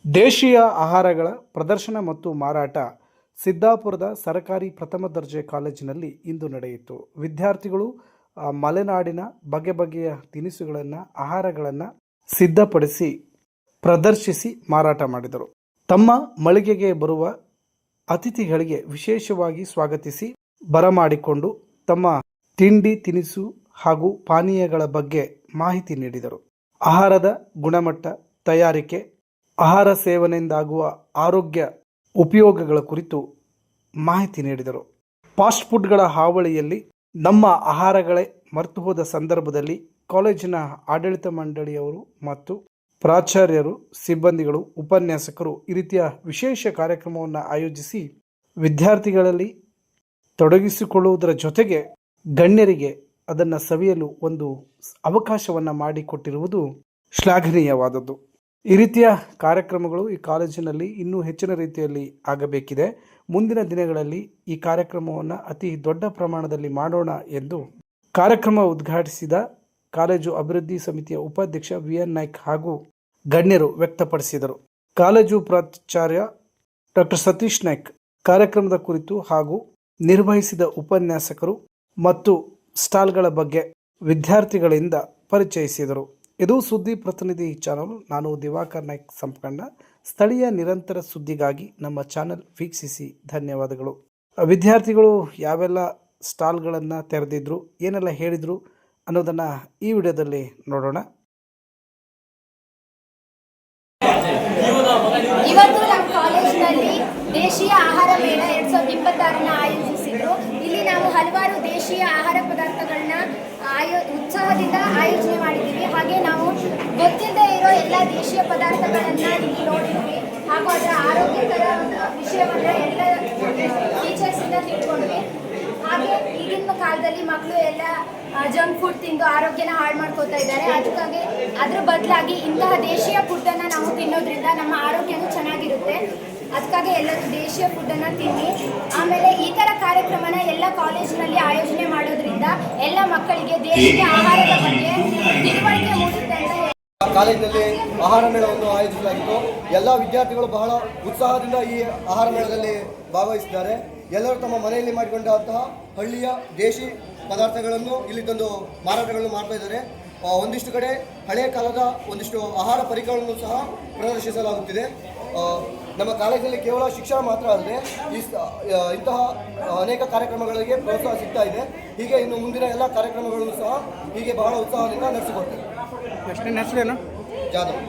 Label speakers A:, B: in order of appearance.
A: ದೇಶೀಯ ಆಹಾರಗಳ ಪ್ರದರ್ಶನ ಮತ್ತು ಮಾರಾಟ ಸಿದ್ದಾಪುರದ ಸರ್ಕಾರಿ ಪ್ರಥಮ ದರ್ಜೆ ಕಾಲೇಜಿನಲ್ಲಿ ಇಂದು ನಡೆಯಿತು. ವಿದ್ಯಾರ್ಥಿಗಳು ಮಲೆನಾಡಿನ ಬಗೆ ಬಗೆಯ ತಿನಿಸುಗಳನ್ನು, ಆಹಾರಗಳನ್ನು ಸಿದ್ಧಪಡಿಸಿ ಪ್ರದರ್ಶಿಸಿ ಮಾರಾಟ ಮಾಡಿದರು. ತಮ್ಮ ಮಳಿಗೆಗೆ ಬರುವ ಅತಿಥಿಗಳಿಗೆ ವಿಶೇಷವಾಗಿ ಸ್ವಾಗತಿಸಿ ಬರಮಾಡಿಕೊಂಡು ತಮ್ಮ ತಿಂಡಿ ತಿನಿಸು ಹಾಗೂ ಪಾನೀಯಗಳ ಬಗ್ಗೆ ಮಾಹಿತಿ ನೀಡಿದರು. ಆಹಾರದ ಗುಣಮಟ್ಟ, ತಯಾರಿಕೆ, ಆಹಾರ ಸೇವನೆಯಿಂದಾಗುವ ಆರೋಗ್ಯ ಉಪಯೋಗಗಳ ಕುರಿತು ಮಾಹಿತಿ ನೀಡಿದರು. ಫಾಸ್ಟ್ ಫುಡ್ಗಳ ಹಾವಳಿಯಲ್ಲಿ ನಮ್ಮ ಆಹಾರಗಳೇ ಮರೆತು ಹೋದ ಸಂದರ್ಭದಲ್ಲಿ ಕಾಲೇಜಿನ ಆಡಳಿತ ಮಂಡಳಿಯವರು ಮತ್ತು ಪ್ರಾಚಾರ್ಯರು, ಸಿಬ್ಬಂದಿಗಳು, ಉಪನ್ಯಾಸಕರು ಈ ರೀತಿಯ ವಿಶೇಷ ಕಾರ್ಯಕ್ರಮವನ್ನು ಆಯೋಜಿಸಿ ವಿದ್ಯಾರ್ಥಿಗಳಲ್ಲಿ ತೊಡಗಿಸಿಕೊಳ್ಳುವುದರ ಜೊತೆಗೆ ಗಣ್ಯರಿಗೆ ಅದನ್ನು ಸವಿಯಲು ಒಂದು ಅವಕಾಶವನ್ನು ಮಾಡಿಕೊಟ್ಟಿರುವುದು ಶ್ಲಾಘನೀಯವಾದದ್ದು. ಈ ರೀತಿಯ ಕಾರ್ಯಕ್ರಮಗಳು ಈ ಕಾಲೇಜಿನಲ್ಲಿ ಇನ್ನೂ ಹೆಚ್ಚಿನ ರೀತಿಯಲ್ಲಿ ಆಗಬೇಕಿದೆ. ಮುಂದಿನ ದಿನಗಳಲ್ಲಿ ಈ ಕಾರ್ಯಕ್ರಮವನ್ನು ಅತಿ ದೊಡ್ಡ ಪ್ರಮಾಣದಲ್ಲಿ ಮಾಡೋಣ ಎಂದು ಕಾರ್ಯಕ್ರಮ ಉದ್ಘಾಟಿಸಿದ ಕಾಲೇಜು ಅಭಿವೃದ್ಧಿ ಸಮಿತಿಯ ಉಪಾಧ್ಯಕ್ಷ ವಿ.ಎನ್. ನಾಯ್ಕ್ ಹಾಗೂ ಗಣ್ಯರು ವ್ಯಕ್ತಪಡಿಸಿದರು. ಕಾಲೇಜು ಪ್ರಾಚಾರ್ಯ ಡಾಕ್ಟರ್ ಸತೀಶ್ ನಾಯ್ಕ್ ಕಾರ್ಯಕ್ರಮದ ಕುರಿತು ಹಾಗೂ ನಿರ್ವಹಿಸಿದ ಉಪನ್ಯಾಸಕರು ಮತ್ತು ಸ್ಟಾಲ್ಗಳ ಬಗ್ಗೆ ವಿದ್ಯಾರ್ಥಿಗಳಿಂದ ಪರಿಚಯಿಸಿದರು. ಇದು ಸುದ್ದಿ ಪ್ರತಿನಿಧಿ ಚಾನಲ್. ನಾನು ದಿವಾಕರ್ ನಾಯ್ಕ್ ಸಂಪಕಂಡ. ಸ್ಥಳೀಯ ನಿರಂತರ ಸುದ್ದಿಗಾಗಿ ನಮ್ಮ ಚಾನಲ್ ವೀಕ್ಷಿಸಿ. ಧನ್ಯವಾದಗಳು. ವಿದ್ಯಾರ್ಥಿಗಳು ಯಾವೆಲ್ಲ ಸ್ಟಾಲ್ಗಳನ್ನು ತೆರೆದಿದ್ರು, ಏನೆಲ್ಲ ಹೇಳಿದರು ಅನ್ನೋದನ್ನು ಈ ವಿಡಿಯೋದಲ್ಲಿ ನೋಡೋಣ.
B: ಇವತ್ತು ನಮ್ಮ ಕಾಲೇಜಿನಲ್ಲಿ ದೇಶೀಯ ಆಹಾರ ಮೇಳ 2026 ಆಯೋಜಿಸಿದ್ರು. ಇಲ್ಲಿ ನಾವು ಹಲವಾರು ದೇಶೀಯ ಆಹಾರ ಪದಾರ್ಥಗಳನ್ನ ಉತ್ಸಾಹದಿಂದ ಆಯೋಜನೆ ಮಾಡಿದ್ದೀವಿ. ಹಾಗೆ ನಾವು ಗೊತ್ತಿಲ್ಲದೆ ಇರೋ ಎಲ್ಲ ದೇಶೀಯ ಪದಾರ್ಥಗಳನ್ನು ಇಲ್ಲಿ ನೋಡಿದ್ವಿ ಹಾಗೂ ಅದರ ಆರೋಗ್ಯಕರ ವಿಷಯವನ್ನು ಎಲ್ಲ ಟೀಚರ್ಸಿಂದ ತಿಳ್ಕೊಂಡ್ವಿ. ಹಾಗೆ ಈಗಿನ ಕಾಲದಲ್ಲಿ ಮಕ್ಕಳು ಎಲ್ಲ ಜಂಕ್ ಫುಡ್ ತಿಂದು ಆರೋಗ್ಯನ ಹಾಳು ಮಾಡ್ಕೋತಾ ಇದ್ದಾರೆ. ಅದಕ್ಕಾಗಿ ಅದ್ರ ಬದಲಾಗಿ ಇಂತಹ ದೇಶೀಯ ಫುಡ್ಡನ್ನು ನಾವು ತಿನ್ನೋದ್ರಿಂದ ನಮ್ಮ ಆರೋಗ್ಯನೂ ಚೆನ್ನಾಗಿರುತ್ತೆ. ಅದಕ್ಕಾಗಿ ಎಲ್ಲರೂ ದೇಶೀಯ ಫುಡ್ಡನ್ನು ತಿನ್ನಿ. ಆಮೇಲೆ ಈ ಥರ ಕಾರ್ಯಕ್ರಮನ ಎಲ್ಲ ಕಾಲೇಜಿನಲ್ಲಿ ಆಯೋಜನೆ ಮಾಡೋದ್ರಿಂದ ಎಲ್ಲ ಮಕ್ಕಳಿಗೆ ದೇಶೀಯ ಆಹಾರದ ಬಗ್ಗೆ ತಿಳುವಳಿಕೆ ಮೂಡುತ್ತೆ ಅಂತ
C: ಕಾಲೇಜಿನಲ್ಲಿ ಆಹಾರ ಮೇಳವನ್ನು ಆಯೋಜಿಸಲಾಗಿತ್ತು. ಎಲ್ಲ ವಿದ್ಯಾರ್ಥಿಗಳು ಬಹಳ ಉತ್ಸಾಹದಿಂದ ಈ ಆಹಾರ ಮೇಳದಲ್ಲಿ ಭಾಗವಹಿಸಿದ್ದಾರೆ. ಎಲ್ಲರೂ ತಮ್ಮ ಮನೆಯಲ್ಲಿ ಮಾಡಿಕೊಂಡಂತಹ ಹಳ್ಳಿಯ ದೇಶಿ ಪದಾರ್ಥಗಳನ್ನು ಇಲ್ಲಿ ತಂದು ಮಾರಾಟಗಳನ್ನು ಮಾಡ್ತಾ ಇದ್ದಾರೆ. ಒಂದಿಷ್ಟು ಕಡೆ ಹಳೆಯ ಕಾಲದ ಒಂದಿಷ್ಟು ಆಹಾರ ಪರಿಕರಗಳನ್ನು ಸಹ ಪ್ರದರ್ಶಿಸಲಾಗುತ್ತಿದೆ. ನಮ್ಮ ಕಾಲೇಜಿನಲ್ಲಿ ಕೇವಲ ಶಿಕ್ಷಣ ಮಾತ್ರ ಅಲ್ಲದೆ ಇಂತಹ ಅನೇಕ ಕಾರ್ಯಕ್ರಮಗಳಿಗೆ ಪ್ರೋತ್ಸಾಹ ಸಿಗ್ತಾ ಇದೆ. ಹೀಗೆ ಇನ್ನು ಮುಂದಿನ ಎಲ್ಲ ಕಾರ್ಯಕ್ರಮಗಳನ್ನು ಸಹ ಹೀಗೆ ಬಹಳ ಉತ್ಸಾಹದಿಂದ ನಡೆಸಿಕೊಡ್ತೇವೆ.
A: ಹೆಸರೇನು?
C: ಜಾಧವ್.